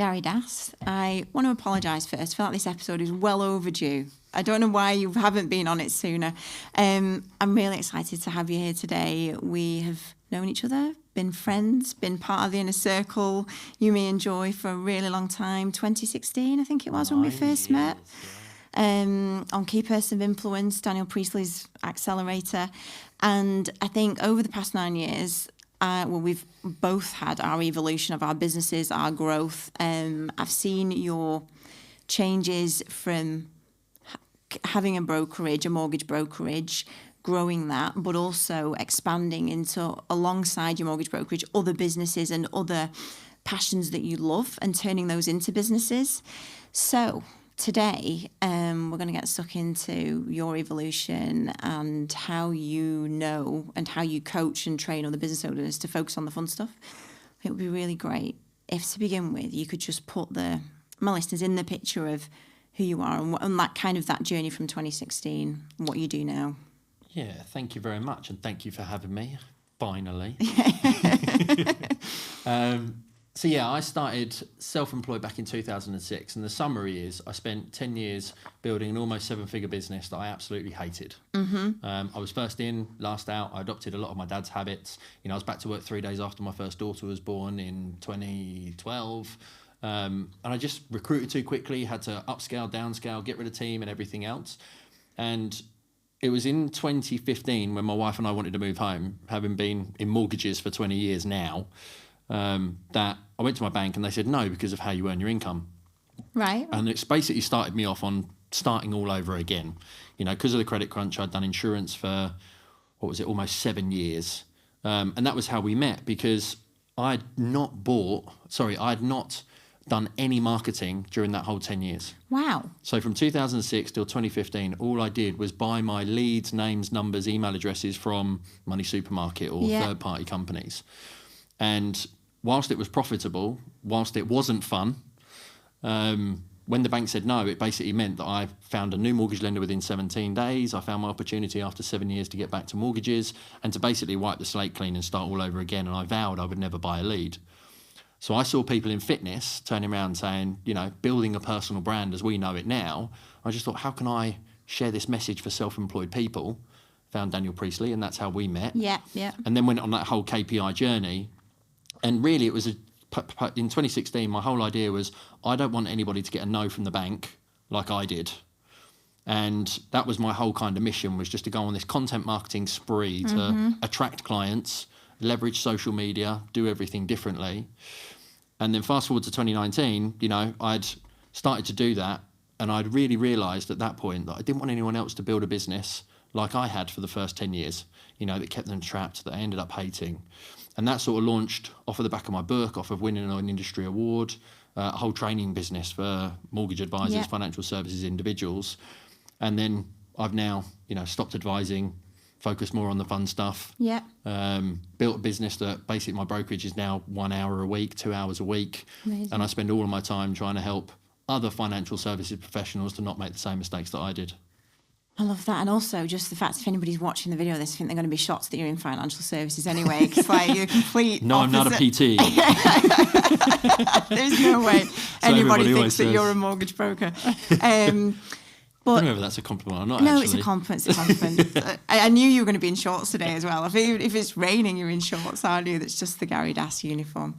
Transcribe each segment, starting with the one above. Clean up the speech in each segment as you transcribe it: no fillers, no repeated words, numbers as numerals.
Gary Das. I want to apologise first. I feel like this episode is well overdue. I don't know why you haven't been on it sooner. I'm really excited to have you here today. We have known each other, been friends, been part of the inner circle, you, me and Joy, for a really long time. 2016, I think it was, when we first met. On Key Person of Influence, Daniel Priestley's accelerator. And I think over the past 9 years, we've both had our evolution of our businesses, our growth. I've seen your changes from having a brokerage, a mortgage brokerage, growing that, but also expanding into, alongside your mortgage brokerage, other businesses and other passions that you love and turning those into businesses. So today, we're going to get stuck into your evolution and how you know and how you coach and train other business owners to focus on the fun stuff. It would be really great if, to begin with, you could just put my listeners in the picture of who you are and that kind of that journey from 2016, what you do now. Yeah, thank you very much, and thank you for having me, finally. So yeah, I started self-employed back in 2006, and the summary is I spent 10 years building an almost seven-figure business that I absolutely hated. I was first in, last out. I adopted a lot of my dad's habits. I was back to work 3 days after my first daughter was born in 2012. And I just recruited too quickly, had to upscale, downscale, get rid of team and everything else. And it was in 2015 when my wife and I wanted to move home, having been in mortgages for 20 years now, that I went to my bank and they said no because of how you earn your income. Right. And it's basically started me off on starting all over again. Because of the credit crunch, I'd done insurance for, almost 7 years. And that was how we met, because I had not done any marketing during that whole 10 years. Wow. So from 2006 till 2015, all I did was buy my leads, names, numbers, email addresses from Money Supermarket or third-party companies. And whilst it was profitable, whilst it wasn't fun, when the bank said no, it basically meant that I found a new mortgage lender within 17 days. I found my opportunity after 7 years to get back to mortgages and to basically wipe the slate clean and start all over again. And I vowed I would never buy a lead. So I saw people in fitness turning around saying, building a personal brand as we know it now. I just thought, how can I share this message for self-employed people? Found Daniel Priestley, and that's how we met. Yeah. And then went on that whole KPI journey. And really it was in 2016, my whole idea was I don't want anybody to get a no from the bank like I did. And that was my whole kind of mission, was just to go on this content marketing spree to attract clients, leverage social media, do everything differently. And then fast forward to 2019, I'd started to do that, and I'd really realised at that point that I didn't want anyone else to build a business like I had for the first 10 years, that kept them trapped, that I ended up hating. And that sort of launched off of the back of my book, off of winning an industry award, a whole training business for mortgage advisors, financial services individuals. And then I've now, stopped advising, focused more on the fun stuff. Yeah. Built a business that basically my brokerage is now 1 hour a week, 2 hours a week. Amazing. And I spend all of my time trying to help other financial services professionals to not make the same mistakes that I did. I love that. And also just the fact, if anybody's watching the video of this, I think they're going to be shocked that you're in financial services anyway, because you're complete No, opposite. I'm not a PT. There's no way anybody thinks that you're a mortgage broker. But I don't know if that's a compliment or not. No, actually. It's a compliment. I knew you were going to be in shorts today as well. I think if it's raining, you're in shorts, aren't you? That's just the Gary Das uniform.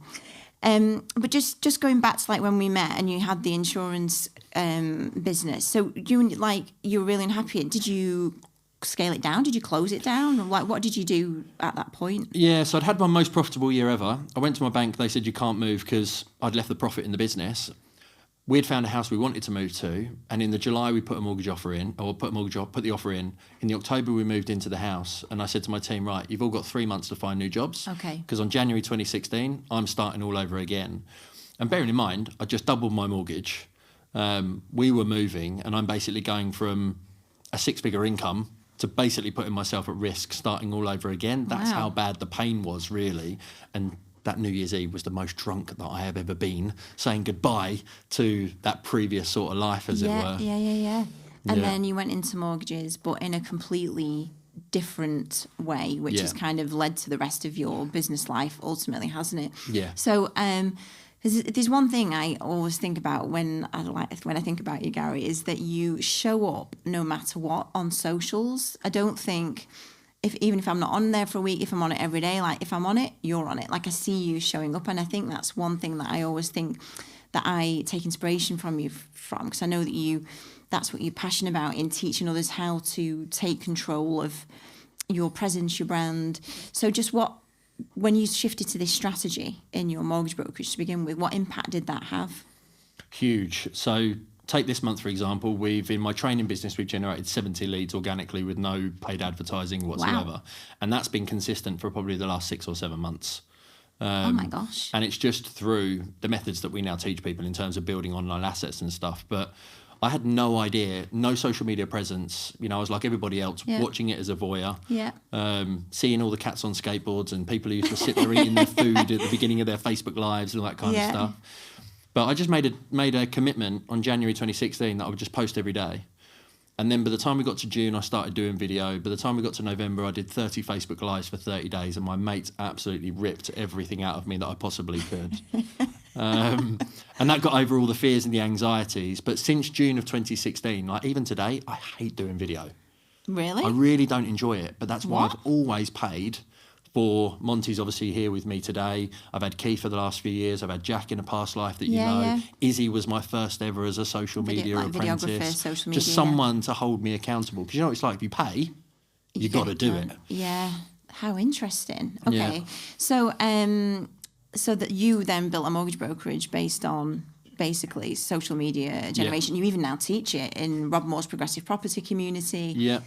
But just going back to when we met and you had the insurance business. So you were really unhappy. Did you scale it down? Did you close it down? Or what did you do at that point? Yeah, so I'd had my most profitable year ever. I went to my bank. They said you can't move because I'd left the profit in the business. We'd found a house we wanted to move to, and in the July we put a mortgage offer in, or put the offer in. In the October we moved into the house, and I said to my team, right, you've all got 3 months to find new jobs. Okay. Because on January 2016, I'm starting all over again. And bearing in mind, I just doubled my mortgage. We were moving, and I'm basically going from a 6-figure income to basically putting myself at risk, starting all over again. That's how bad the pain was, really. And that New Year's Eve was the most drunk that I have ever been, saying goodbye to that previous sort of life, as it were. Yeah. And then you went into mortgages, but in a completely different way, which has kind of led to the rest of your business life ultimately, hasn't it? Yeah. So There's one thing I always think about when I think about you, Gary, is that you show up no matter what on socials. I don't think even if I'm not on there for a week, if I'm on it every day, like if I'm on it, you're on it. Like I see you showing up, and I think that's one thing that I always think that I take inspiration from you from, because I know that that's what you're passionate about, in teaching others how to take control of your presence, your brand. So just when you shifted to this strategy in your mortgage brokerage to begin with, what impact did that have? Huge. So take this month, for example, in my training business, we've generated 70 leads organically with no paid advertising whatsoever. Wow. And that's been consistent for probably the last 6 or 7 months. Oh my gosh. And it's just through the methods that we now teach people in terms of building online assets and stuff. But I had no idea, no social media presence. I was like everybody else, watching it as a voyeur. Yeah. Seeing all the cats on skateboards and people who used to sit there eating their food at the beginning of their Facebook lives and all that kind of stuff. But I just made a commitment on January 2016 that I would just post every day. And then by the time we got to June, I started doing video. By the time we got to November, I did 30 Facebook Lives for 30 days, and my mates absolutely ripped everything out of me that I possibly could. And that got over all the fears and the anxieties. But since June of 2016, like even today, I hate doing video. Really? I really don't enjoy it. But that's why I've always paid for Monty's obviously here with me today. I've had Keith for the last few years. I've had Jack in a past life that you know. Yeah. Izzy was my first ever as a social media apprentice. Social media, just someone to hold me accountable. Because you know what it's like, if you pay, you got to do it. Yeah. How interesting. Okay. Yeah. So that you then built a mortgage brokerage based on basically social media generation. You even now teach it in Rob Moore's progressive property community. Yeah.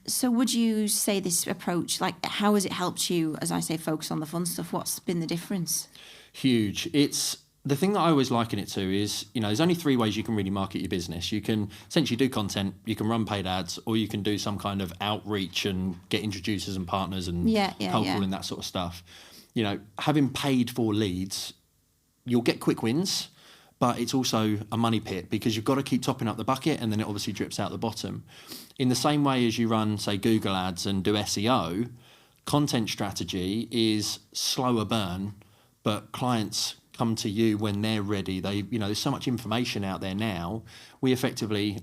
So would you say this approach, like how has it helped you, as I say, focus on the fun stuff? What's been the difference? Huge. It's the thing that I always liken it to is, there's only 3 ways you can really market your business. You can essentially do content, you can run paid ads, or you can do some kind of outreach and get introducers and partners and cold calling, that sort of stuff. Having paid for leads, you'll get quick wins, but it's also a money pit because you've got to keep topping up the bucket and then it obviously drips out the bottom. In the same way as you run, say, Google ads and do SEO, content strategy is slower burn, but clients come to you when they're ready. There's so much information out there now. We effectively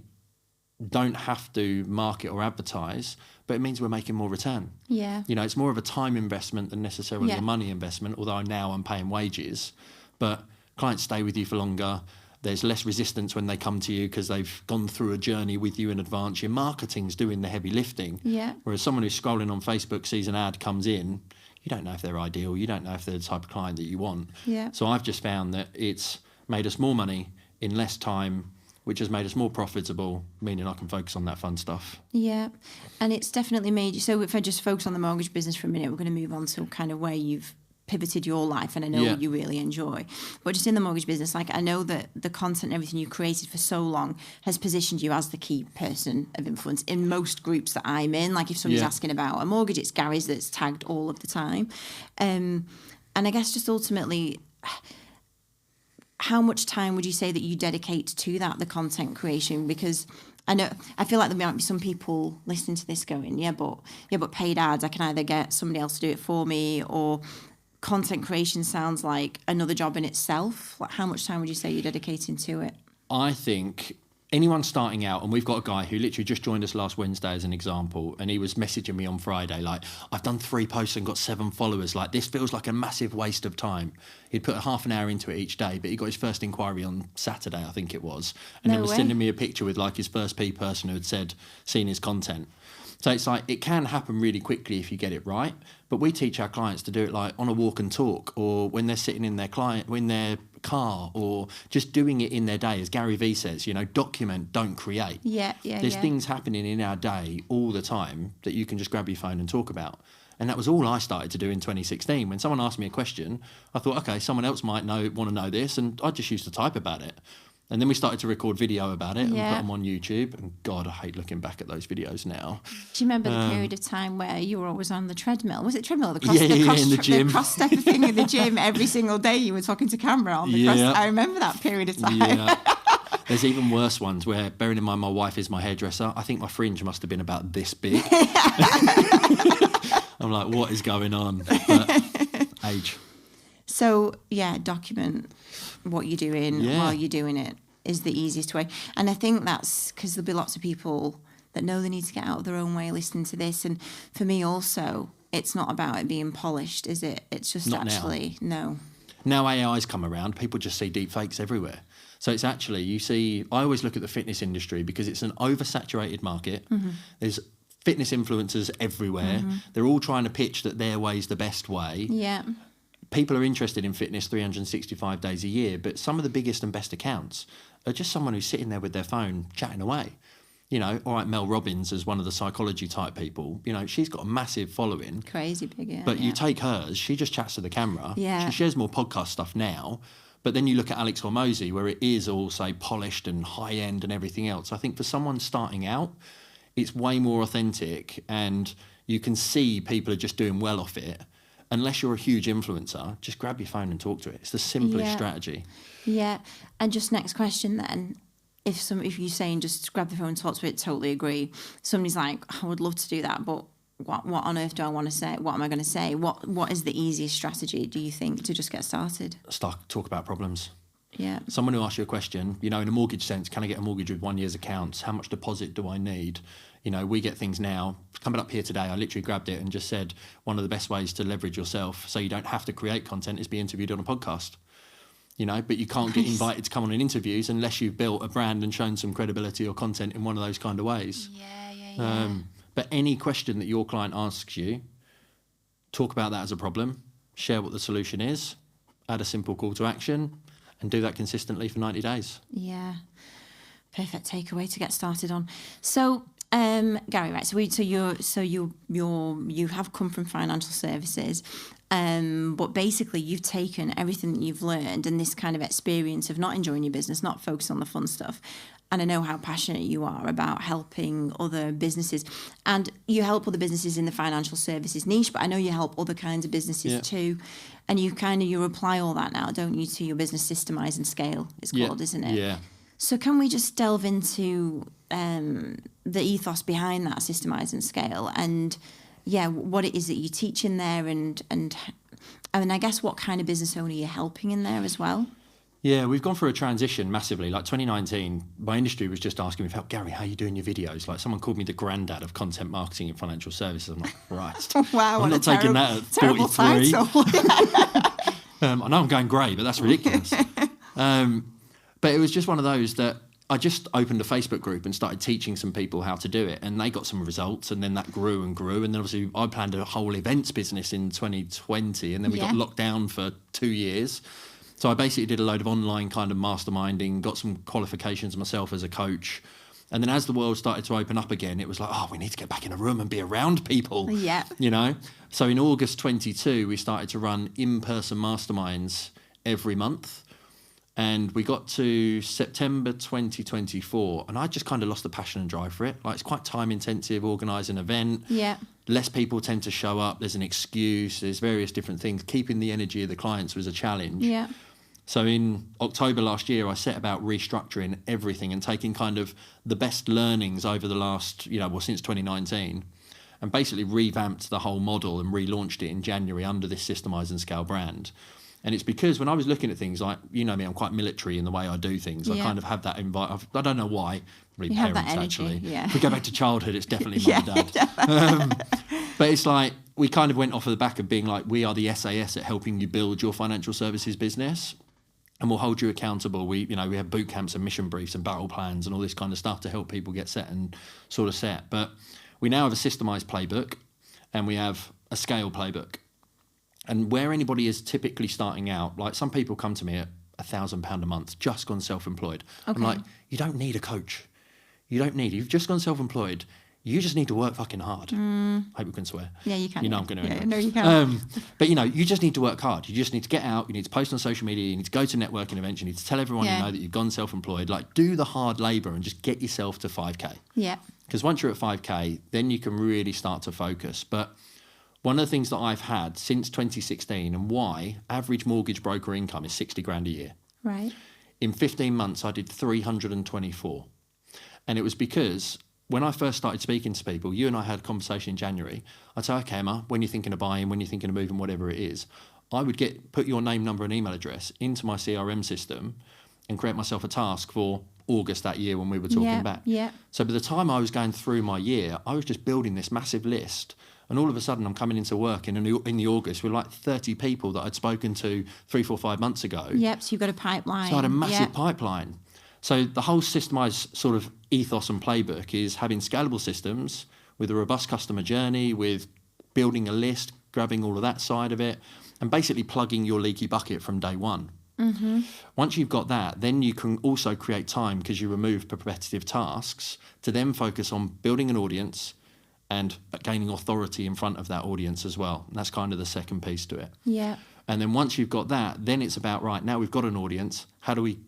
don't have to market or advertise, but it means we're making more return. Yeah. It's more of a time investment than necessarily a money investment, although now I'm paying wages. But clients stay with you for longer. There's less resistance when they come to you because they've gone through a journey with you in advance. Your marketing's doing the heavy lifting. Yeah. Whereas someone who's scrolling on Facebook sees an ad, comes in, you don't know if they're ideal. You don't know if they're the type of client that you want. Yeah. So I've just found that it's made us more money in less time, which has made us more profitable, meaning I can focus on that fun stuff. Yeah. And it's definitely made you... So if I just focus on the mortgage business for a minute, we're going to move on to kind of where you've pivoted your life, and I know you really enjoy. But just in the mortgage business, like I know that the content and everything you created for so long has positioned you as the key person of influence in most groups that I'm in. Like if somebody's asking about a mortgage, it's Gary's that's tagged all of the time. And I guess just ultimately, how much time would you say that you dedicate to that, the content creation? Because I feel like there might be some people listening to this going, but paid ads, I can either get somebody else to do it for me, or content creation sounds like another job in itself. Like how much time would you say you're dedicating to it? I think anyone starting out, and we've got a guy who literally just joined us last Wednesday as an example, and he was messaging me on Friday like, I've done 3 posts and got 7 followers. Like, this feels like a massive waste of time. He'd put half an hour into it each day, but he got his first inquiry on Saturday, I think it was, and then was sending me a picture with like his first P person who had seen his content. So it's like, it can happen really quickly if you get it right. But we teach our clients to do it like on a walk and talk, or when they're sitting in their car, or just doing it in their day. As Gary Vee says, document, don't create. There's things happening in our day all the time that you can just grab your phone and talk about. And that was all I started to do in 2016. When someone asked me a question, I thought, okay, someone else might want to know this, and I just used to type about it. And then we started to record video about it and put them on YouTube. And God, I hate looking back at those videos now. Do you remember the period of time where you were always on the treadmill? Was it treadmill? In the gym. The cross-stepper thing in the gym every single day. You were talking to camera on the cross. I remember that period of time. Yeah. There's even worse ones where, bearing in mind my wife is my hairdresser, I think my fringe must have been about this big. I'm like, what is going on? But age. So, yeah, document what you're doing while you're doing it is the easiest way. And I think that's because there'll be lots of people that know they need to get out of their own way listening to this. And for me also, it's not about it being polished, is it? It's just Not actually, no. Now AI's come around, people just see deep fakes everywhere. So it's actually, you see, I always look at the fitness industry because it's an oversaturated market. There's fitness influencers everywhere. They're all trying to pitch that their way's the best way. Yeah. People are interested in fitness 365 days a year, but some of the biggest and best accounts are just someone who's sitting there with their phone chatting away. You know, all right, Mel Robbins is one of the psychology type people. You know, she's got a massive following. Crazy big, yeah. But you take hers, she just chats to the camera. Yeah. She shares more podcast stuff now. But then you look at Alex Hormozy, where it is all, say, polished and high-end and everything else. I think for someone starting out, it's way more authentic and you can see people are just doing well off it. Unless you're a huge influencer, just grab your phone and talk to it. It's the simplest strategy. Yeah. And just next question then. If you're saying just grab the phone and talk to it, totally agree. Somebody's like, I would love to do that, but what on earth do I want to say? What am I going to say? What is the easiest strategy, do you think, to just get started? Talk about problems. Yeah. Someone who asks you a question, you know, in a mortgage sense, can I get a mortgage with 1 year's accounts? How much deposit do I need? You know, we get things now. Coming up here today, I literally grabbed it and just said one of the best ways to leverage yourself so you don't have to create content is be interviewed on a podcast. You know, but you can't get invited to come on in interviews unless you've built a brand and shown some credibility or content in one of those kind of ways. Yeah. But any question that your client asks you, talk about that as a problem, share what the solution is, add a simple call to action, and do that consistently for 90 days. Yeah. Perfect takeaway to get started on. So, Gary, right? You have come from financial services, but basically you've taken everything that you've learned and this kind of experience of not enjoying your business, not focusing on the fun stuff. And I know how passionate you are about helping other businesses, and you help other businesses in the financial services niche, but I know you help other kinds of businesses too. And you apply all that now, don't you, to your business Systemize and Scale, it's called, isn't it? Yeah. So can we just delve into the ethos behind that Systemize and Scale, and what it is that you teach in there, and I guess what kind of business owner you're helping in there as well? Yeah, we've gone through a transition massively. Like 2019, my industry was just asking me, Gary, how are you doing your videos? Like someone called me the granddad of content marketing in financial services. I'm like, Christ. Wow, I'm not taking that at 43. I know I'm going grey, but that's ridiculous. But it was just one of those that I just opened a Facebook group and started teaching some people how to do it, and they got some results, and then that grew and grew. And then obviously I planned a whole events business in 2020, and then we got locked down for 2 years. So I basically did a load of online kind of masterminding, got some qualifications myself as a coach. And then as the world started to open up again, it was like, we need to get back in a room and be around people. Yeah. You know? So in August 22, we started to run in-person masterminds every month. And we got to September 2024, and I just kind of lost the passion and drive for it. Like, it's quite time intensive, organise an event. Yeah. Less people tend to show up. There's an excuse. There's various different things. Keeping the energy of the clients was a challenge. Yeah. So in October last year, I set about restructuring everything and taking kind of the best learnings over the last, since 2019, and basically revamped the whole model and relaunched it in January under this Systemize and Scale brand. And it's because when I was looking at things like, you know me, I'm quite military in the way I do things. I kind of have that I don't know why. Really, you parents, have that energy, actually. yeah. If we go back to childhood, it's definitely mum and dad. But it's like, we kind of went off of the back of being like, we are the SAS at helping you build your financial services business. And we'll hold you accountable. We have boot camps and mission briefs and battle plans and all this kind of stuff to help people get set and sort of set. But we now have a systemized playbook and we have a scale playbook. And where anybody is typically starting out, like some people come to me at £1,000 a month, just gone self-employed. Okay. I'm like, you don't need a coach. You've just gone self-employed. You just need to work fucking hard. Hope we can swear. Yeah, you can. You know I'm going to anyway. No, you can. But, you just need to work hard. You just need to get out. You need to post on social media. You need to go to networking events. You need to tell everyone you know that you've gone self-employed. Like, do the hard labour and just get yourself to 5K. Yeah. Because once you're at 5K, then you can really start to focus. But one of the things that I've had since 2016 and why average mortgage broker income is 60 grand a year. Right. In 15 months, I did 324. And it was because when I first started speaking to people, you and I had a conversation in January. I'd say, okay, Emma, when you're thinking of buying, when you're thinking of moving, whatever it is, I would put your name, number and email address into my CRM system and create myself a task for August that year when we were talking back. Yeah. So by the time I was going through my year, I was just building this massive list. And all of a sudden I'm coming into work in the August with like 30 people that I'd spoken to 3, 4, 5 months ago. Yep, so you've got a pipeline. So I had a massive pipeline. So the whole systemized sort of ethos and playbook is having scalable systems with a robust customer journey, with building a list, grabbing all of that side of it, and basically plugging your leaky bucket from day one. Mm-hmm. Once you've got that, then you can also create time, because you remove repetitive tasks, to then focus on building an audience and gaining authority in front of that audience as well. And that's kind of the second piece to it. Yeah. And then once you've got that, then it's about, right, now we've got an audience, how do we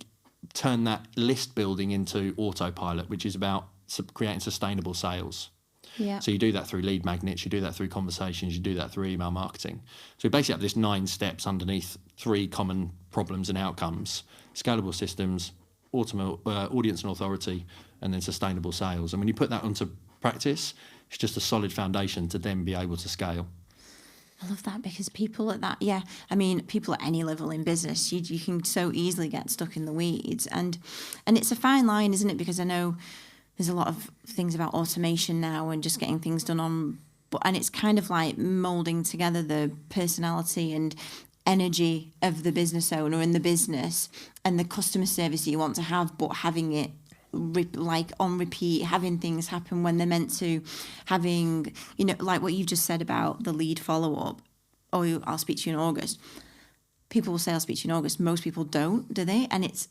turn that list building into autopilot, which is about creating sustainable sales. Yeah. So you do that through lead magnets, you do that through conversations, you do that through email marketing. So we basically have this 9 steps underneath 3 common problems and outcomes: scalable systems, audience and authority, and then sustainable sales. And when you put that onto practice, it's just a solid foundation to then be able to scale. I love that, because people at that, people at any level in business, you can so easily get stuck in the weeds. And it's a fine line, isn't it? Because I know there's a lot of things about automation now and just getting things done and it's kind of like moulding together the personality and energy of the business owner and the business and the customer service that you want to have, but having it like on repeat, having things happen when they're meant to, having, like what you've just said about the lead follow-up, oh, I'll speak to you in August. People will say, I'll speak to you in August. Most people don't, do they? And it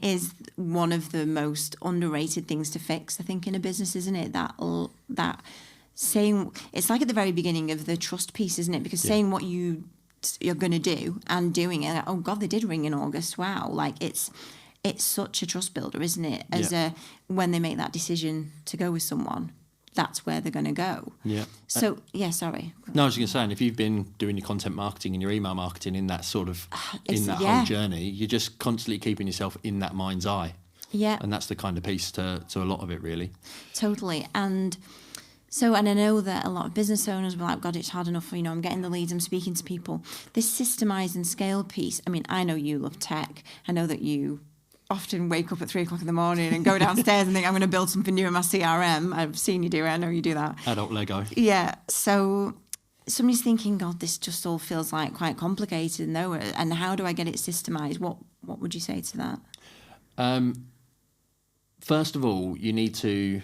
is one of the most underrated things to fix, I think, in a business, isn't it? That saying, it's like at the very beginning of the trust piece, isn't it? Because saying what you're going to do and doing it, like, oh God, they did ring in August. Wow. Like it's such a trust builder, isn't it? When they make that decision to go with someone, that's where they're going to go. Yeah. So, sorry. No, I was just going to say, if you've been doing your content marketing and your email marketing in that sort of, whole journey, you're just constantly keeping yourself in that mind's eye. Yeah. And that's the kind of piece to a lot of it, really. Totally. And I know that a lot of business owners were like, God, it's hard enough, I'm getting the leads, I'm speaking to people. This systemize and scale piece, I know you love tech. I know that you often wake up at 3 o'clock in the morning and go downstairs and think, I'm going to build something new in my CRM. I've seen you do it. I know you do that. Adult Lego. Yeah. So somebody's thinking, God, this just all feels like quite complicated. No, and how do I get it systemized? What would you say to that? First of all, you need to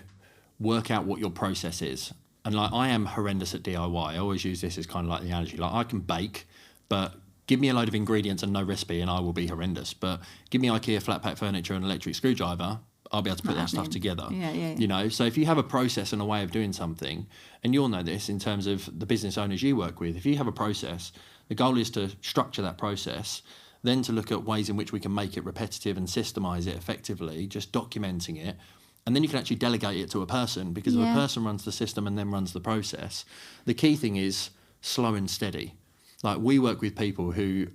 work out what your process is. And like, I am horrendous at DIY. I always use this as kind of like the analogy. Like, I can bake, but give me a load of ingredients and no recipe and I will be horrendous. But give me IKEA flat pack furniture and electric screwdriver, I'll be able to put that stuff together. Yeah. So if you have a process and a way of doing something, and you'll know this in terms of the business owners you work with, if you have a process, the goal is to structure that process, then to look at ways in which we can make it repetitive and systemize it effectively, just documenting it. And then you can actually delegate it to a person, because if a person runs the system and then runs the process, the key thing is slow and steady. Like, we work with people who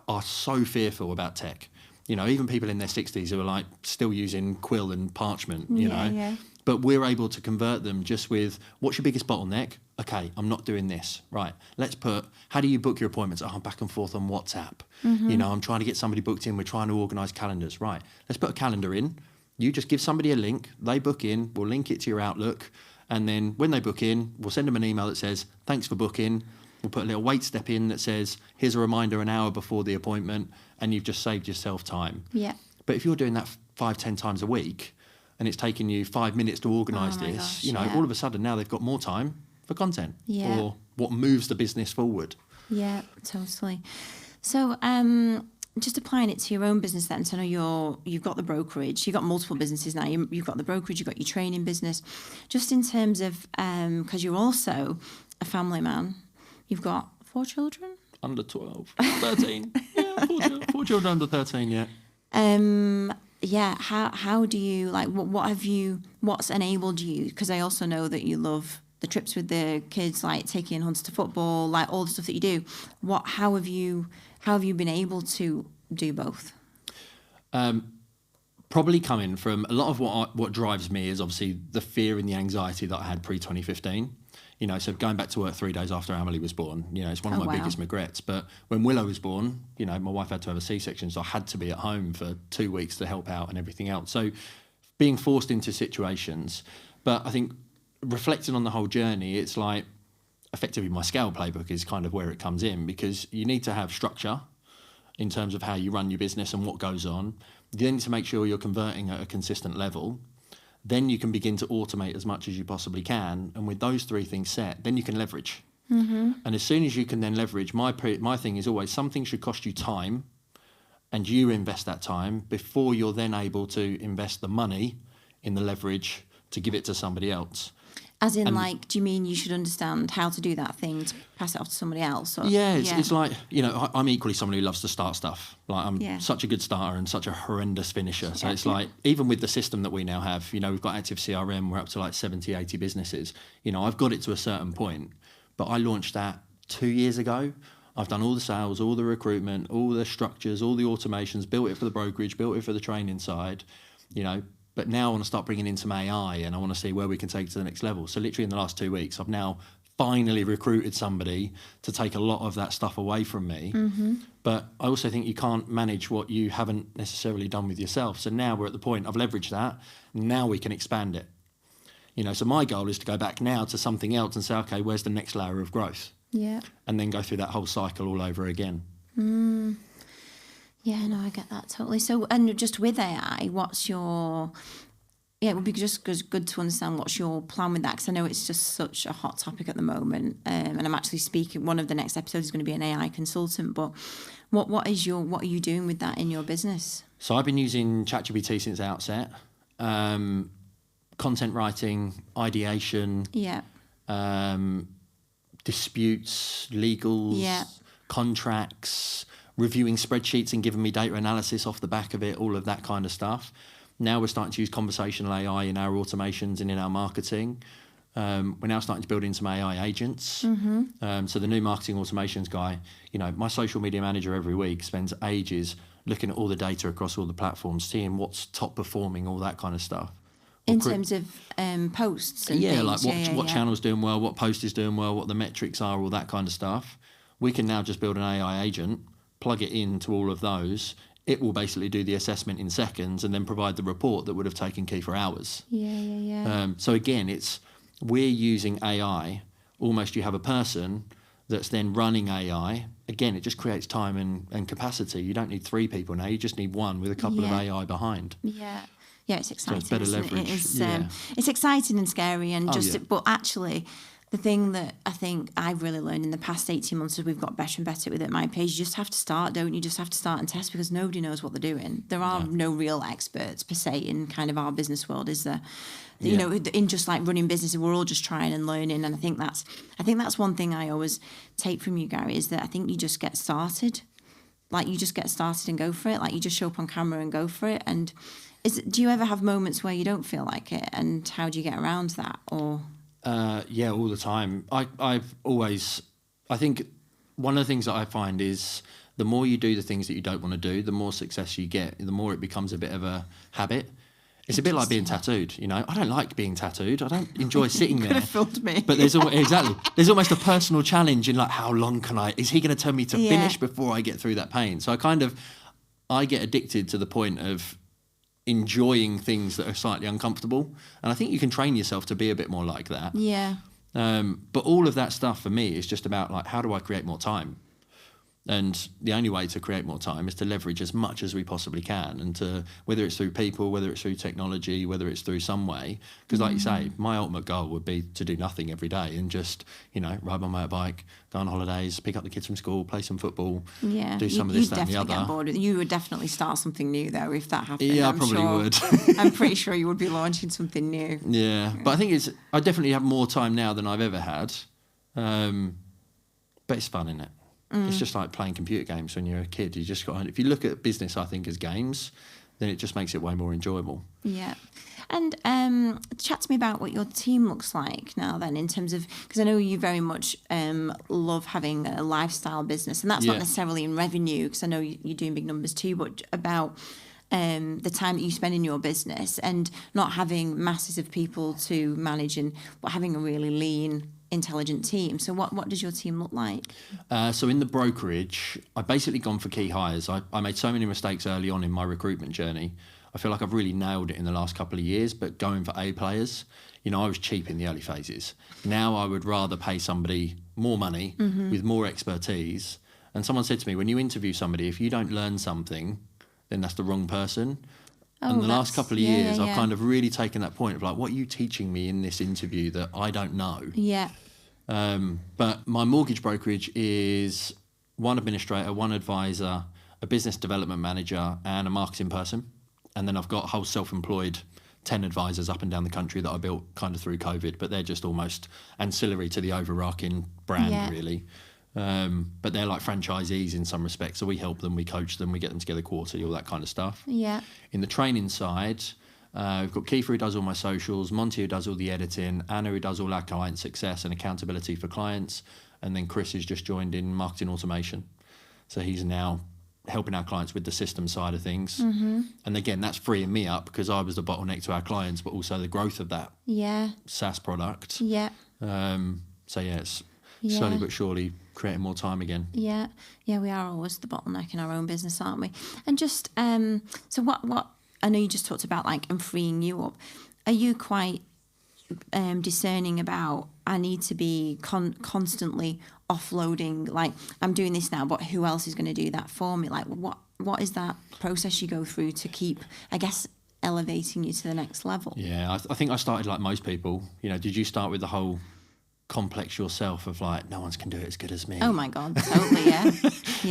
are so fearful about tech. Even people in their 60s who are like still using quill and parchment, you know. Yeah. But we're able to convert them just with, what's your biggest bottleneck? Okay, I'm not doing this. Right, let's put, how do you book your appointments? Oh, I'm back and forth on WhatsApp. Mm-hmm. I'm trying to get somebody booked in. We're trying to organise calendars. Right, let's put a calendar in. You just give somebody a link. They book in. We'll link it to your Outlook. And then when they book in, we'll send them an email that says, thanks for booking. We'll put a little wait step in that says, here's a reminder an hour before the appointment, and you've just saved yourself time. Yeah. But if you're doing that 5-10 times a week, and it's taking you 5 minutes to organise all of a sudden now they've got more time for content or what moves the business forward. Yeah, totally. So just applying it to your own business then, so I know you've got the brokerage, you've got multiple businesses now, you've got the brokerage, you've got your training business. Just in terms of, because you're also a family man, you've got 4 children? Under 12, 13. Yeah, 4 children under 13, yeah. How do you, like, what's enabled you? Because I also know that you love the trips with the kids, like taking Hunter to football, like all the stuff that you do. How have you been able to do both? Probably coming from a lot of what drives me is obviously the fear and the anxiety that I had pre-2015. So going back to work 3 days after Emily was born, it's one of my wow. biggest regrets. But when Willow was born, my wife had to have a C-section, so I had to be at home for 2 weeks to help out and everything else. So being forced into situations. But I think reflecting on the whole journey, it's like effectively my scale playbook is kind of where it comes in, because you need to have structure in terms of how you run your business and what goes on. You need to make sure you're converting at a consistent level. Then you can begin to automate as much as you possibly can. And with those three things set, then you can leverage. Mm-hmm. And as soon as you can then leverage, my thing is always something should cost you time, and you invest that time before you're then able to invest the money in the leverage to give it to somebody else. As in, do you mean you should understand how to do that thing to pass it off to somebody else? Or? Yeah, it's like, I'm equally someone who loves to start stuff. Like, I'm such a good starter and such a horrendous finisher. So it's like, even with the system that we now have, we've got active CRM, we're up to like 70, 80 businesses. I've got it to a certain point, but I launched that 2 years ago. I've done all the sales, all the recruitment, all the structures, all the automations, built it for the brokerage, built it for the training side, But now I want to start bringing in some AI, and I want to see where we can take it to the next level. So literally in the last 2 weeks, I've now finally recruited somebody to take a lot of that stuff away from me. Mm-hmm. But I also think you can't manage what you haven't necessarily done with yourself. So now we're at the point, I've leveraged that. Now we can expand it. So my goal is to go back now to something else and say, okay, where's the next layer of growth? Yeah. And then go through that whole cycle all over again. Mm. Yeah, no, I get that totally. So, and just with AI, what's your... Yeah, it would be just good to understand what's your plan with that, because I know it's just such a hot topic at the moment. And I'm actually speaking, one of the next episodes is going to be an AI consultant. But what are you doing with that in your business? So I've been using ChatGPT since the outset. Content writing, ideation, disputes, legals, contracts, reviewing spreadsheets and giving me data analysis off the back of it, all of that kind of stuff. Now we're starting to use conversational AI in our automations and in our marketing. We're now starting to build in some AI agents. Mm-hmm. So the new marketing automations guy, my social media manager every week spends ages looking at all the data across all the platforms, seeing what's top performing, all that kind of stuff. In terms of posts and things. Like what channel's doing well, what post is doing well, what the metrics are, all that kind of stuff. We can now just build an AI agent, plug it into all of those. It will basically do the assessment in seconds and then provide the report that would have taken Kiefer hours. So again, we're using AI. Almost you have a person that's then running AI. Again, it just creates time and capacity. You don't need 3 people now. You just need one with a couple of AI behind. Yeah, it's exciting. So it's better leverage. It's exciting and scary, and but actually, the thing that I think I've really learned in the past 18 months as we've got better and better with it, my page, you just have to start, don't you? Just have to start and test, because nobody knows what they're doing. There are no real experts per se in kind of our business world, is there? In just like running businesses, we're all just trying and learning. And I think that's one thing I always take from you, Gary, is that I think you just get started. Like, you just get started and go for it. Like, you just show up on camera and go for it. And do you ever have moments where you don't feel like it? And how do you get around that? Or... all the time. I think one of the things that I find is the more you do the things that you don't want to do, the more success you get, the more it becomes a bit of a habit. It's a bit like being tattooed, I don't like being tattooed. I don't enjoy sitting there. Could have filmed me. But there's almost a personal challenge in like, how long is he going to tell me to finish before I get through that pain? So I get addicted to the point of enjoying things that are slightly uncomfortable, and I think you can train yourself to be a bit more like that. But all of that stuff for me is just about like, how do I create more time? And the only way to create more time is to leverage as much as we possibly can, and to, whether it's through people, whether it's through technology, whether it's through some way. Because like you say, my ultimate goal would be to do nothing every day and just, ride my motorbike, go on holidays, pick up the kids from school, play some football, do some of this, that and the other. Get bored. You would definitely start something new though if that happened. Yeah, I probably would. I'm pretty sure you would be launching something new. Yeah, but I think I definitely have more time now than I've ever had. But it's fun, isn't it? It's just like playing computer games when you're a kid. You just got. If you look at business, I think, as games, then it just makes it way more enjoyable. Yeah. And chat to me about what your team looks like now then, in terms of, because I know you very much love having a lifestyle business, and that's not necessarily in revenue, because I know you're doing big numbers too, but about the time that you spend in your business and not having masses of people to manage, but having a really lean intelligent team. So what does your team look like? So in the brokerage, I've basically gone for key hires. I made so many mistakes early on in my recruitment journey. I feel like I've really nailed it in the last couple of years, but going for A players, I was cheap in the early phases. Now I would rather pay somebody more money with more expertise. And someone said to me, when you interview somebody, if you don't learn something, then that's the wrong person. And the last couple of years, I've kind of really taken that point of like, what are you teaching me in this interview that I don't know? Yeah. But my mortgage brokerage is one administrator, one advisor, a business development manager, and a marketing person. And then I've got a whole self-employed 10 advisors up and down the country that I built kind of through COVID, but they're just almost ancillary to the overarching brand, really. But they're like franchisees in some respects. So we help them, we coach them, we get them together quarterly, all that kind of stuff. Yeah. In the training side, we've got Kiefer who does all my socials, Monty who does all the editing, Anna who does all our client success and accountability for clients, and then Chris has just joined in marketing automation. So he's now helping our clients with the system side of things. And again, that's freeing me up because I was the bottleneck to our clients, but also the growth of that SaaS product. Yeah. So it's slowly but surely creating more time again. Yeah, we are always the bottleneck in our own business, aren't we? And just so what I know you just talked about like and freeing you up. Are you quite discerning about I need to be constantly offloading, like I'm doing this now, but who else is going to do that for me? Like what is that process you go through to keep, I guess, elevating you to the next level? Yeah, I think I started like most people. Did you start with the whole complex yourself of like, no one can do it as good as me? Oh my God, totally, yeah.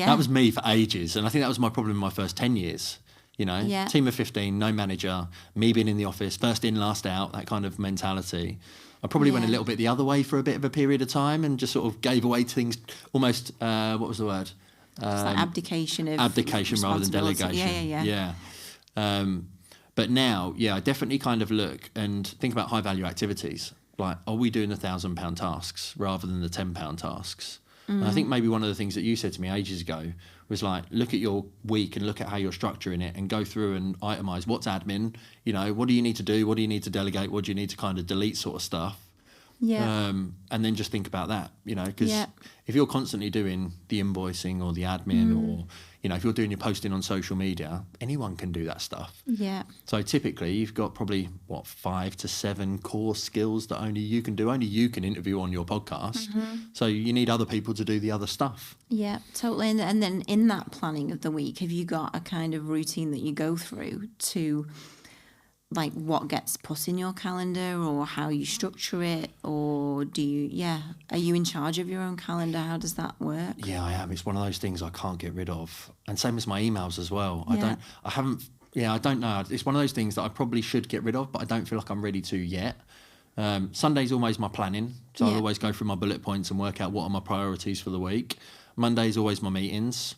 That was me for ages. And I think that was my problem in my first 10 years. Team of 15, no manager, me being in the office, first in, last out, that kind of mentality. I probably went a little bit the other way for a bit of a period of time and just sort of gave away things almost, what was the word? It's like abdication rather than delegation. Yeah. But now, I definitely kind of look and think about high value activities. Like, are we doing the £1,000 tasks rather than the £10 tasks? And I think maybe one of the things that you said to me ages ago was like, look at your week and look at how you're structuring it and go through and itemise what's admin, what do you need to do, what do you need to delegate, what do you need to kind of delete sort of stuff. Yeah. And then just think about that, because if you're constantly doing the invoicing or the admin or, if you're doing your posting on social media, anyone can do that stuff. Yeah. So typically you've got probably, 5 to 7 core skills that only you can do. Only you can interview on your podcast. So you need other people to do the other stuff. Yeah, totally. And then in that planning of the week, have you got a kind of routine that you go through to like what gets put in your calendar or how you structure it, or are you in charge of your own calendar? How does that work? Yeah, I am. It's one of those things I can't get rid of. And same as my emails as well. I don't know. It's one of those things that I probably should get rid of, but I don't feel like I'm ready to yet. Sunday's always my planning. So I'll always go through my bullet points and work out what are my priorities for the week. Monday's always my meetings.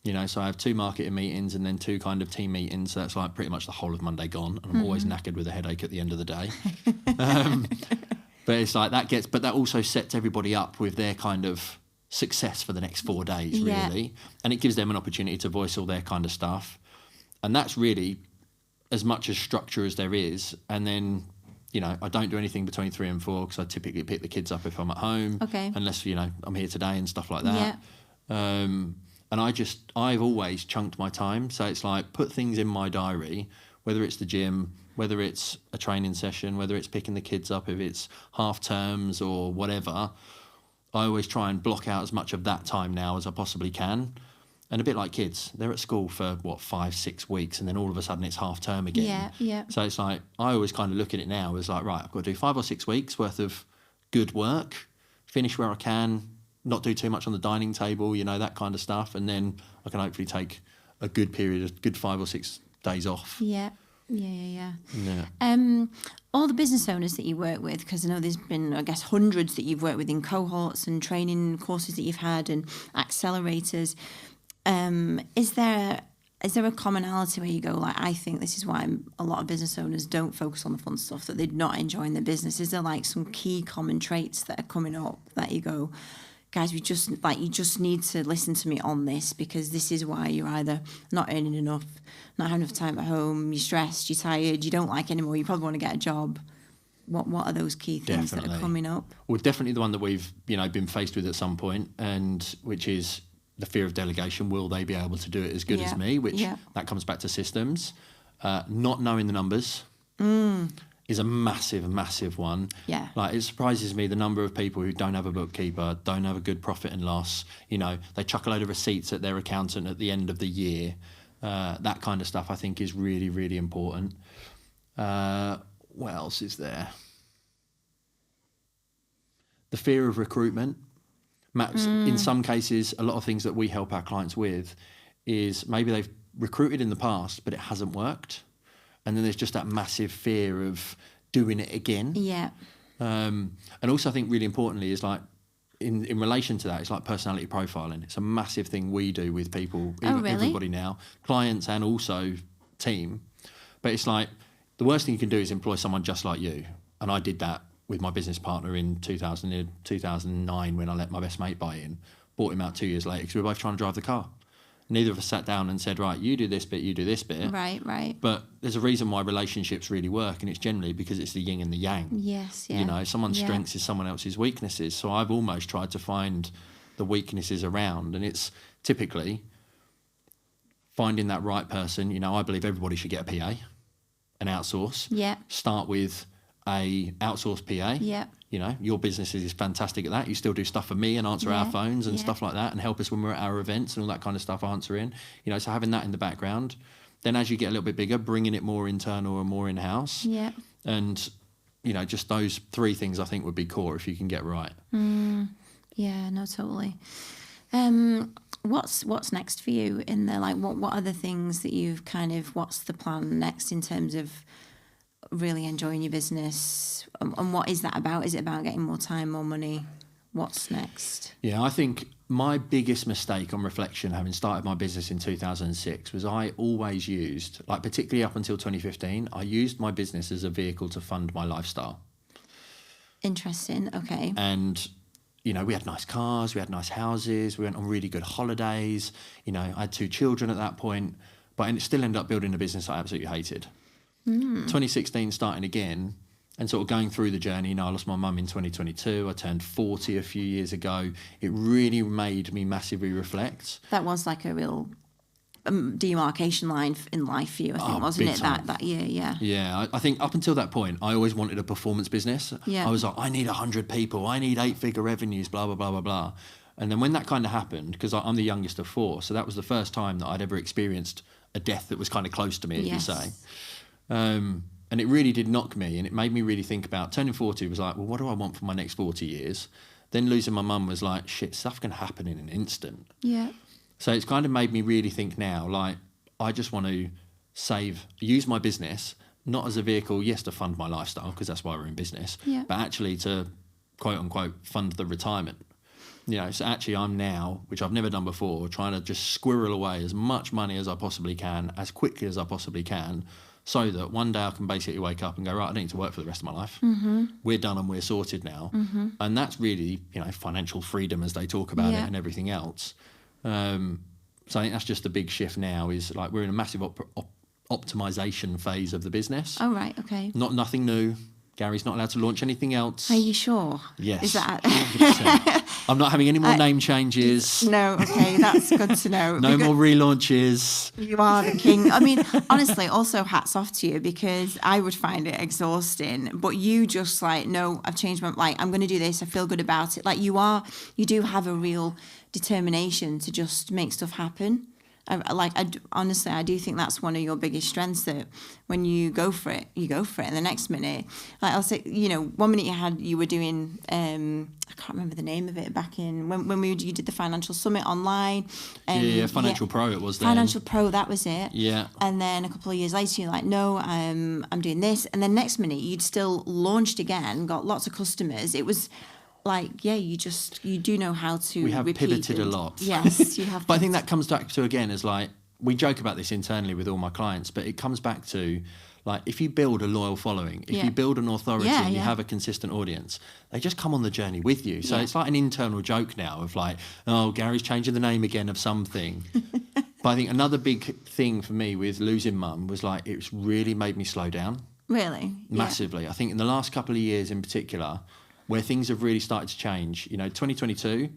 So I have 2 marketing meetings and then 2 kind of team meetings. So that's like pretty much the whole of Monday gone. And I'm always knackered with a headache at the end of the day. But it's like but that also sets everybody up with their kind of success for the next 4 days, really. And it gives them an opportunity to voice all their kind of stuff. And that's really as much as structure as there is. And then, I don't do anything between 3 and 4 because I typically pick the kids up if I'm at home. Okay. Unless, I'm here today and stuff like that. Yeah. And I've always chunked my time. So it's like put things in my diary, whether it's the gym, whether it's a training session, whether it's picking the kids up, if it's half terms or whatever. I always try and block out as much of that time now as I possibly can. And a bit like kids, they're at school for 5-6 weeks and then all of a sudden it's half term again. Yeah. So it's like, I always kind of look at it now as like, right, I've got to do 5 or 6 weeks worth of good work, finish where I can, not do too much on the dining table, that kind of stuff. And then I can hopefully take a good period, a good 5 or 6 days off. Yeah. All the business owners that you work with, because I know there's been, I guess, hundreds that you've worked with in cohorts and training courses that you've had and accelerators. Is there a commonality where you go, like, I think this is why a lot of business owners don't focus on the fun stuff, that they're not enjoying their business? Is there like some key common traits that are coming up that you go, guys, you just need to listen to me on this, because this is why you're either not earning enough, not having enough time at home, you're stressed, you're tired, you don't like anymore, you probably want to get a job. what are those key things that are coming up? Well, definitely the one that we've been faced with at some point, and which is the fear of delegation. Will they be able to do it as good as me? Which that comes back to systems. Not knowing the numbers is a massive one. Yeah. Like, it surprises me the number of people who don't have a bookkeeper, don't have a good profit and loss. They chuck a load of receipts at their accountant at the end of the year. That kind of stuff I think is really, really important. What else is there? The fear of recruitment. In some cases, a lot of things that we help our clients with is maybe they've recruited in the past, but it hasn't worked. And then there's just that massive fear of doing it again. Yeah. And also I think really importantly is like, in relation to that, it's like personality profiling. It's a massive thing we do with people, everybody now, clients and also team. But it's like, the worst thing you can do is employ someone just like you. And I did that with my business partner in 2009 when I let my best mate buy in. Bought him out 2 years later because we were both trying to drive the car. Neither of us sat down and said, right, you do this bit, you do this bit. Right. But there's a reason why relationships really work, and it's generally because it's the yin and the yang. Yes, yeah. Someone's strengths is someone else's weaknesses. So I've almost tried to find the weaknesses around, and it's typically finding that right person. I believe everybody should get a PA, an outsource. Yeah. Start with a outsourced PA. Yeah. Your business is fantastic at that. You still do stuff for me and answer our phones and stuff like that, and help us when we're at our events and all that kind of stuff answering. So having that in the background. Then as you get a little bit bigger, bringing it more internal or more in-house. Yeah. And, just those three things I think would be core if you can get right. Yeah, no, totally. What's next for you in there? Like, what are the things that you've what's the plan next in terms of really enjoying your business? And what is that about? Is it about getting more time, more money? What's next? Yeah, I think my biggest mistake on reflection, having started my business in 2006, was I always used, like particularly up until 2015, I used my business as a vehicle to fund my lifestyle. Interesting, okay. And, we had nice cars, we had nice houses, we went on really good holidays. I had 2 children at that point, but I still ended up building a business I absolutely hated. 2016 starting again and sort of going through the journey. I lost my mum in 2022. I turned 40 a few years ago. It really made me massively reflect. That was like a real demarcation line in life for you, I think, wasn't it? That year, yeah. Yeah, I think up until that point, I always wanted a performance business. Yeah. I was like, I need 100 people. I need 8-figure revenues, blah, blah, blah, blah, blah. And then when that kind of happened, because I'm the youngest of 4, so that was the first time that I'd ever experienced a death that was kind of close to me, as you say. And it really did knock me, and it made me really think about turning 40 was like, well, what do I want for my next 40 years? Then losing my mum was like, shit, stuff can happen in an instant. Yeah. So it's kind of made me really think now, like, I just want to use my business, not as a vehicle, yes, to fund my lifestyle, because that's why we're in business, but actually to, quote unquote, fund the retirement. So actually I'm now, which I've never done before, trying to just squirrel away as much money as I possibly can, as quickly as I possibly can, so that one day I can basically wake up and go, right, I don't need to work for the rest of my life. We're done and we're sorted now. And that's really, financial freedom as they talk about it and everything else. So I think that's just the big shift now is like we're in a massive optimization phase of the business. Oh, right, okay. Nothing new. Gary's not allowed to launch anything else. Are you sure? Yes. Is that... 100%. I'm not having any more name changes. No, okay, that's good to know. No more relaunches. You are the king. I mean, honestly, also hats off to you because I would find it exhausting. But you just like, no, I've changed my... Like, I'm going to do this. I feel good about it. Like, you do have a real determination to just make stuff happen. Honestly, I do think that's one of your biggest strengths, that when you go for it. And the next minute, like I'll say, 1 minute you were doing, I can't remember the name of it back in, when you did the Financial Summit online. Financial Pro it was then. Financial Pro, that was it. Yeah. And then a couple of years later, you're like, no, I'm doing this. And then next minute, you'd still launched again, got lots of customers. It was... Like, yeah, you do know how to We have repeat pivoted a lot. Yes, you have. But I think that comes back to, again, is like, we joke about this internally with all my clients, but it comes back to, like, if you build a loyal following, if you build an authority and you have a consistent audience, they just come on the journey with you. So it's like an internal joke now of like, oh, Gary's changing the name again of something. But I think another big thing for me with losing mum was like, it's really made me slow down. Really? Massively. I think in the last couple of years in particular, where things have really started to change, 2022,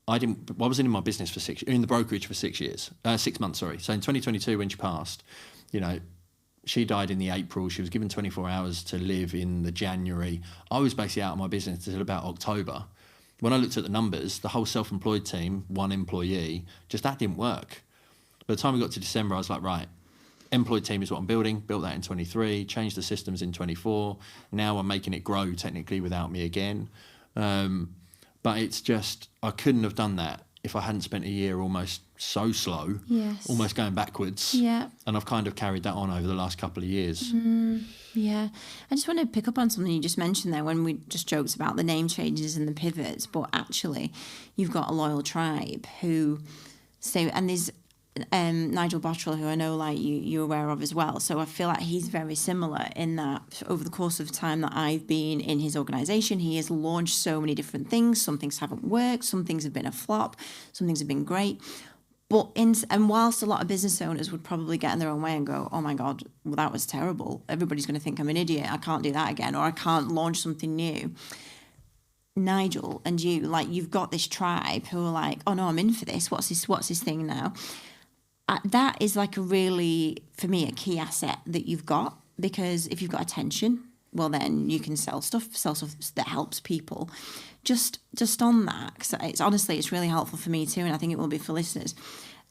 I wasn't in my business in the brokerage for 6 months, sorry. So in 2022, when she passed, she died in the April. She was given 24 hours to live in the January. I was basically out of my business until about October. When I looked at the numbers, the whole self-employed team, one employee, that didn't work. By the time we got to December, I was like, right, employed team is what I'm building. Built that in 23, changed the systems in 24. Now I'm making it grow technically without me again. But it's just, I couldn't have done that if I hadn't spent a year almost so slow, almost going backwards. Yeah. And I've kind of carried that on over the last couple of years. Yeah. I just want to pick up on something you just mentioned there when we just joked about the name changes and the pivots, but actually you've got a loyal tribe who say, and there's Nigel Botterill, who I know like you're aware of as well. So I feel like he's very similar in that over the course of time that I've been in his organisation, he has launched so many different things. Some things haven't worked, some things have been a flop, some things have been great. But and whilst a lot of business owners would probably get in their own way and go, oh my God, well, that was terrible. Everybody's going to think I'm an idiot. I can't do that again, or I can't launch something new. Nigel and you, like, you've got this tribe who are like, oh no, I'm in for this. What's this thing now? That is like a really, for me, a key asset that you've got, because if you've got attention, well, then you can sell stuff that helps people. Just on that, because it's really helpful for me too, and I think it will be for listeners.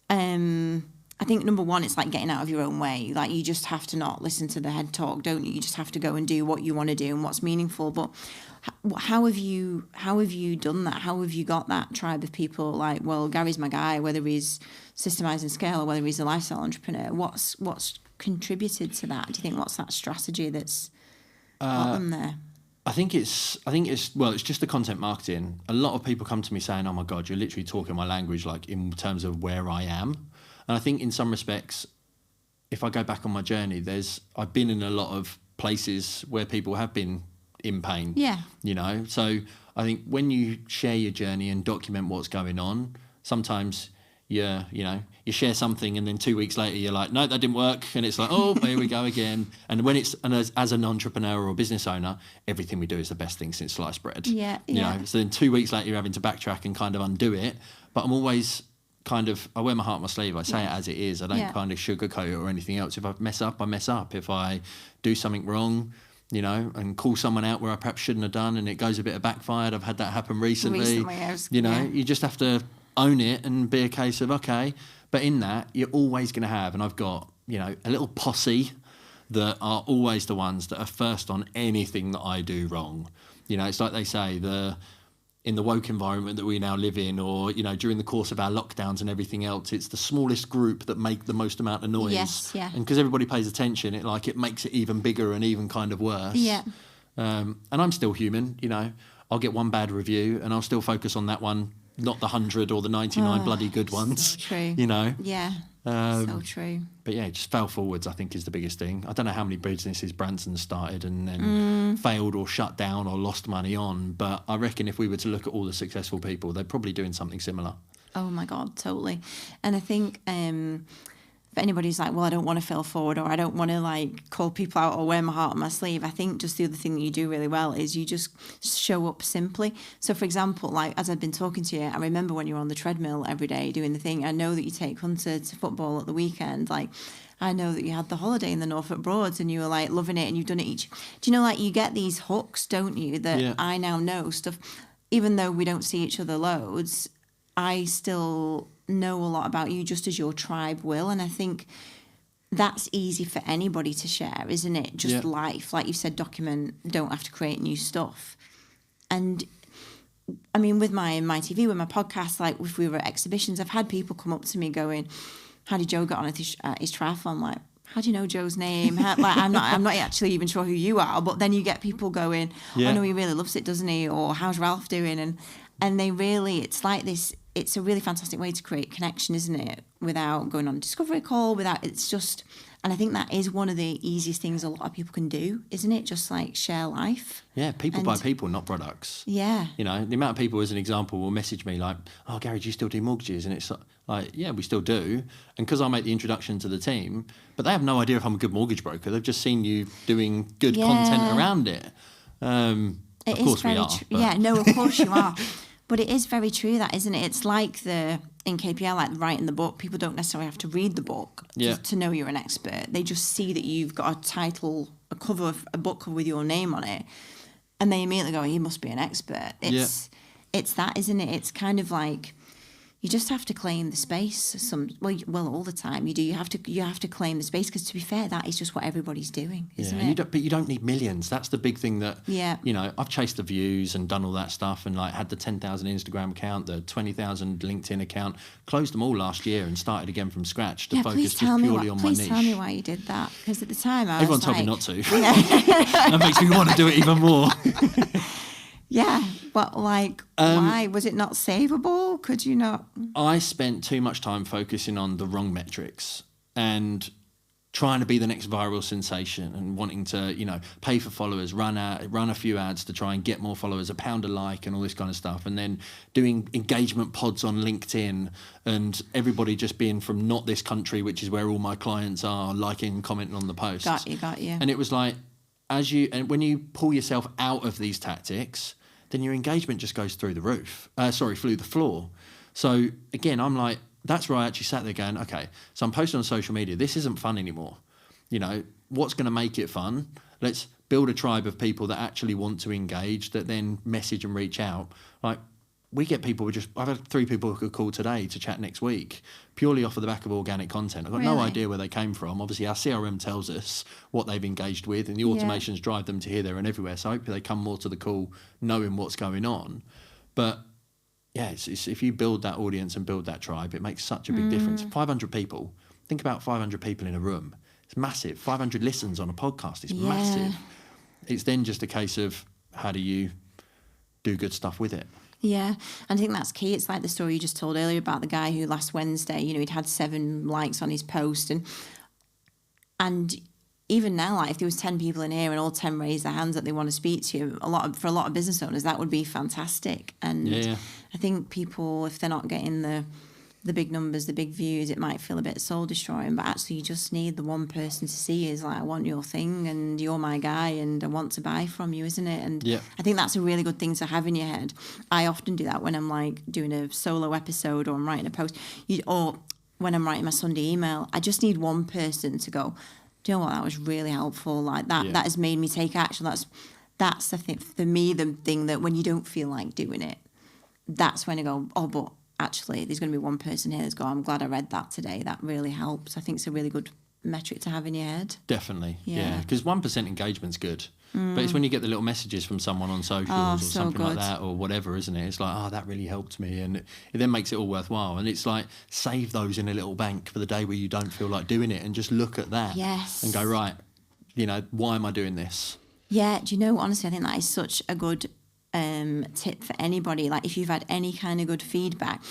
I think number one, it's like getting out of your own way. Like, you just have to not listen to the head talk, don't you? You just have to go and do what you want to do and what's meaningful. But how have you done that? How have you got that tribe of people? Like, well, Gary's my guy, whether he's systemizing scale or whether he's a lifestyle entrepreneur. What's contributed to that? Do you think what's that strategy that's got them there? I think it's just the content marketing. A lot of people come to me saying, oh my God, you're literally talking my language, like in terms of where I am. And I think in some respects, if I go back on my journey, I've been in a lot of places where people have been in pain. Yeah. So I think when you share your journey and document what's going on, sometimes you share something and then 2 weeks later you're like, no, that didn't work. And it's like, oh, here we go again. And as an entrepreneur or business owner, everything we do is the best thing since sliced bread. Yeah. So then 2 weeks later you're having to backtrack and kind of undo it. But I'm always I wear my heart on my sleeve. I say it as it is. I don't kind of sugarcoat it or anything else. If I mess up, I mess up. If I do something wrong, and call someone out where I perhaps shouldn't have done and it goes a bit of backfired. I've had that happen recently. You just have to own it and be a case of, okay. But in that, you're always going to have, and I've got, a little posse that are always the ones that are first on anything that I do wrong. It's like they say, in the woke environment that we now live in, or, during the course of our lockdowns and everything else, it's the smallest group that make the most amount of noise. Yes, yeah. And because everybody pays attention, it makes it even bigger and even kind of worse. Yeah. And I'm still human, I'll get one bad review and I'll still focus on that one, not the 100 or the 99 bloody good ones. So true. Yeah. So true. But yeah, just fail forwards, I think, is the biggest thing. I don't know how many businesses Branson started and then failed or shut down or lost money on, but I reckon if we were to look at all the successful people, they're probably doing something similar. Oh my God, totally. And I think if anybody's like, well, I don't want to fail forward, or I don't want to like call people out or wear my heart on my sleeve, I think just the other thing that you do really well is you just show up simply. So for example, like as I've been talking to you, I remember when you were on the treadmill every day doing the thing. I know that you take Hunter to football at the weekend. Like, I know that you had the holiday in the Norfolk Broads and you were like loving it and you've done it each. Do you know, like you get these hooks, don't you, that I now know stuff, even though we don't see each other loads, I still know a lot about you just as your tribe will. And I think that's easy for anybody to share, isn't it? Just life. Like you said, document, don't have to create new stuff. And I mean, with my MiTV, with my podcast, like if we were at exhibitions, I've had people come up to me going, how did Joe get on at his triathlon? Like, how do you know Joe's name? I'm not actually even sure who you are. But then you get people going, oh no, he really loves it, doesn't he? Or how's Ralph doing? And they really, it's like this, it's a really fantastic way to create connection, isn't it? Without going on a discovery call, it's just, and I think that is one of the easiest things a lot of people can do, isn't it? Just like share life. Yeah, people buy people, not products. Yeah. The amount of people, as an example, will message me like, oh, Gary, do you still do mortgages? And it's like, Like, yeah, we still do. And because I make the introduction to the team, but they have no idea if I'm a good mortgage broker. They've just seen you doing good content around it. Of course we are. Yeah, no, of course you are. But it is very true, that, isn't it? It's like in KPI, like writing the book, people don't necessarily have to read the book to know you're an expert. They just see that you've got a title, a cover, a book cover with your name on it, and they immediately go, you must be an expert. It's that, isn't it? It's kind of like, you just have to claim the space. Well, all the time you do. You have to claim the space, because to be fair, that is just what everybody's doing, isn't it? But you don't need millions. That's the big thing that, I've chased the views and done all that stuff, and like had the 10,000 Instagram account, the 20,000 LinkedIn account, closed them all last year and started again from scratch to focus just purely on my niche. Please tell me why you did that, because at the time everyone told me not to. That makes me want to do it even more. Yeah, but why? Was it not savable? Could you not? I spent too much time focusing on the wrong metrics and trying to be the next viral sensation and wanting to, pay for followers, run a few ads to try and get more followers, £1 a like and all this kind of stuff. And then doing engagement pods on LinkedIn and everybody just being from not this country, which is where all my clients are, liking and commenting on the posts. Got you. And it was like, when you pull yourself out of these tactics, then your engagement just goes through the roof. Through the floor. So again, I'm like, that's where I actually sat there going, okay, so I'm posting on social media. This isn't fun anymore. What's going to make it fun? Let's build a tribe of people that actually want to engage, that then message and reach out. Like, we get people I've had 3 people who could call today to chat next week, purely off of the back of organic content. I've got no idea where they came from. Obviously, our CRM tells us what they've engaged with, and the automations drive them to here, there, and everywhere. So hopefully they come more to the call knowing what's going on. But yeah, it's if you build that audience and build that tribe, it makes such a big difference. 500 people. Think about 500 people in a room. It's massive. 500 listens on a podcast. It's massive. It's then just a case of, how do you do good stuff with it? Yeah, and I think that's key. It's like the story you just told earlier about the guy who last Wednesday, he'd had 7 likes on his post, and even now, like, if there was 10 people in here and all 10 raise their hands that they want to speak to you, for a lot of business owners, that would be fantastic. And I think people, if they're not getting the big numbers, the big views, it might feel a bit soul destroying, but actually you just need the one person to see is like, I want your thing and you're my guy and I want to buy from you, isn't it? And I think that's a really good thing to have in your head. I often do that when I'm like doing a solo episode or I'm writing a post, or when I'm writing my Sunday email. I just need one person to go, do you know what, that was really helpful. Like that has made me take action. That's the thing for me, the thing that when you don't feel like doing it, that's when I go, oh, but actually, there's going to be one person here that's going, I'm glad I read that today. That really helps. I think it's a really good metric to have in your head. Definitely, yeah. Because 1% engagement's good. But it's when you get the little messages from someone on socials or something like that or whatever, isn't it? It's like, oh, that really helped me. And it then makes it all worthwhile. And it's like, save those in a little bank for the day where you don't feel like doing it and just look at that and go, right, why am I doing this? Yeah, do you know, honestly, I think that is such a good tip for anybody. Like, if you've had any kind of good feedback,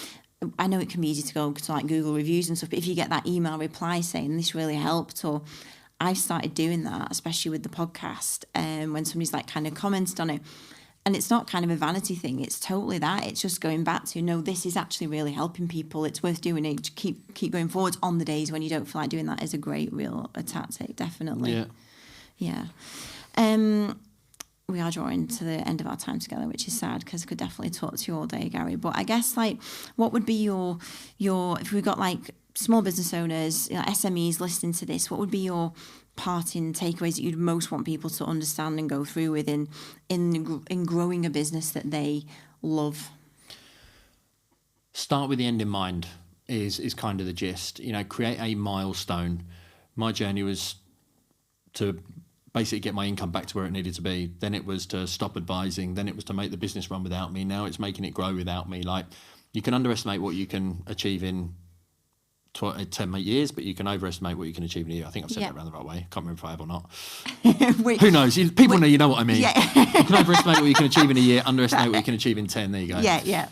I know it can be easy to go to like Google reviews and stuff, but if you get that email reply saying this really helped, or I've started doing that, especially with the podcast, when somebody's like kind of commented on it, and it's not kind of a vanity thing, it's totally that, it's just going back to, no, this is actually really helping people, it's worth doing it, keep going forward on the days when you don't feel like doing that is a great a tactic, definitely. We are drawing to the end of our time together, which is sad because I could definitely talk to you all day, Gary. But I guess, like, what would be your if we got like small business owners, SMEs listening to this, what would be your parting takeaways that you'd most want people to understand and go through with in growing a business that they love? Start with the end in mind is kind of the gist. Create a milestone. My journey was to basically get my income back to where it needed to be. Then it was to stop advising. Then it was to make the business run without me. Now it's making it grow without me. Like, you can underestimate what you can achieve in 10 years, but you can overestimate what you can achieve in a year. I think I've said that around the right way. Can't remember if I have or not. Who knows? People know, you know what I mean. Yeah. You can overestimate what you can achieve in a year, underestimate what you can achieve in 10. There you go. Yeah.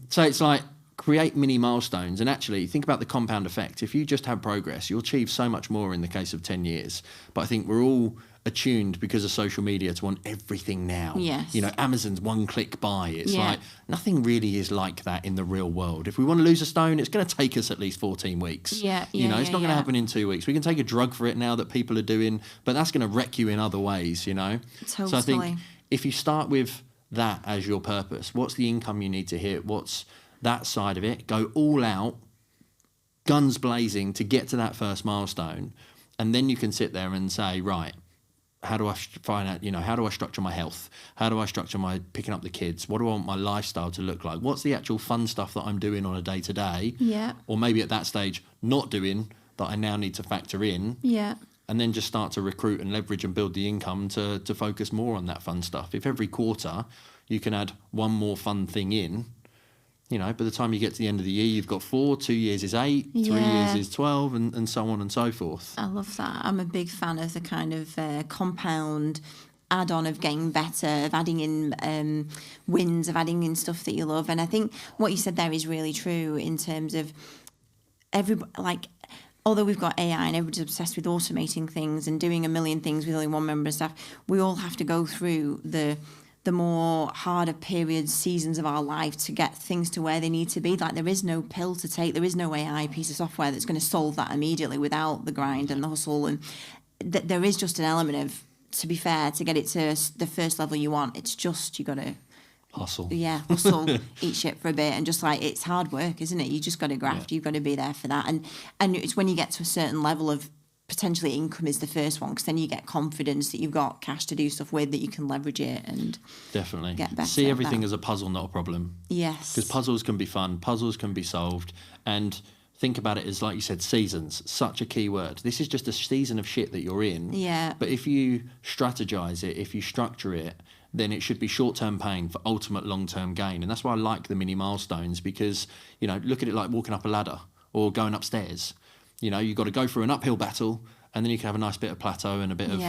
So it's like, create mini milestones, and actually think about the compound effect. If you just have progress, you'll achieve so much more in the case of 10 years. But I think we're all attuned because of social media to want everything now. Yes. You know, Amazon's one-click buy. It's like nothing really is like that in the real world. If we want to lose a stone, it's going to take us at least 14 weeks. You know, it's not going to happen in 2 weeks. We can take a drug for it now that people are doing, but that's going to wreck you in other ways, you know. Totally. So I think if you start with that as your purpose, what's the income you need to hit? What's that side of it? Go all out, guns blazing to get to that first milestone. And then you can sit there and say, right, how do I find out, you know, how do I structure my health? How do I structure my picking up the kids? What do I want my lifestyle to look like? What's the actual fun stuff that I'm doing on a day-to-day? Yeah. Or maybe at that stage, not doing, that I now need to factor in. Yeah. And then just start to recruit and leverage and build the income to focus more on that fun stuff. If every quarter you can add one more fun thing in, you know, by the time you get to the end of the year, you've got 4, 2 years is 8, 3 years is 12, and so on and so forth. I love that. I'm a big fan of the kind of compound add-on of getting better, of adding in wins, of adding in stuff that you love. And I think what you said there is really true in terms of although we've got AI and everybody's obsessed with automating things and doing a million things with only one member of staff, we all have to go through the more harder periods, seasons of our life to get things to where they need to be. Like, there is no pill to take. There is no AI piece of software that's going to solve that immediately without the grind and the hustle. And there is just an element of, to be fair, to get it to the first level you want, it's just, you got to hustle. Yeah, hustle, eat shit for a bit, and just like, it's hard work, isn't it? You just got to graft. You've got to be there for that. And it's when you get to a certain level of potentially income is the first one, because then you get confidence that you've got cash to do stuff with, that you can leverage it and definitely get better. See everything as a puzzle, not a problem. Yes. Because puzzles can be fun, puzzles can be solved, and think about it as, like you said, seasons. Such a key word. This is just a season of shit that you're in. Yeah. But if you strategize it, if you structure it, then it should be short-term pain for ultimate long-term gain. And that's why I like the mini milestones, because, you know, look at it like walking up a ladder or going upstairs. You know, you've got to go through an uphill battle, and then you can have a nice bit of plateau and a bit of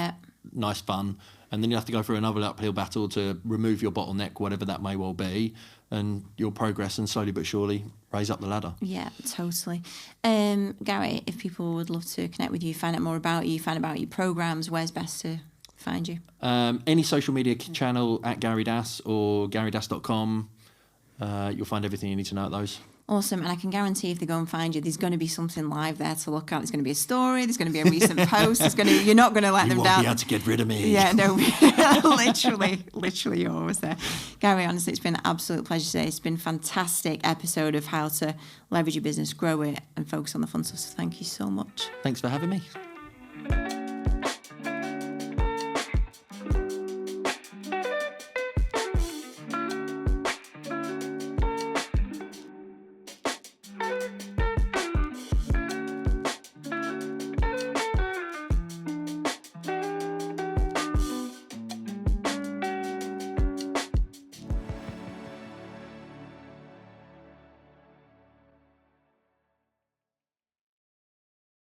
nice fun. And then you have to go through another uphill battle to remove your bottleneck, whatever that may well be, and you'll progress and slowly but surely raise up the ladder. Yeah, totally. Gary, if people would love to connect with you, find out more about you, find out about your programs, where's best to find you? Any social media channel at Gary Das or garydas.com. You'll find everything you need to know at those. Awesome. And I can guarantee if they go and find you, there's going to be something live there to look at. There's going to be a story. There's going to be a recent post. You're not going to let them down. You won't be able to get rid of me. Yeah, no, literally you're always there. Gary, honestly, it's been an absolute pleasure today. It's been a fantastic episode of how to leverage your business, grow it, and focus on the fun stuff. So thank you so much. Thanks for having me.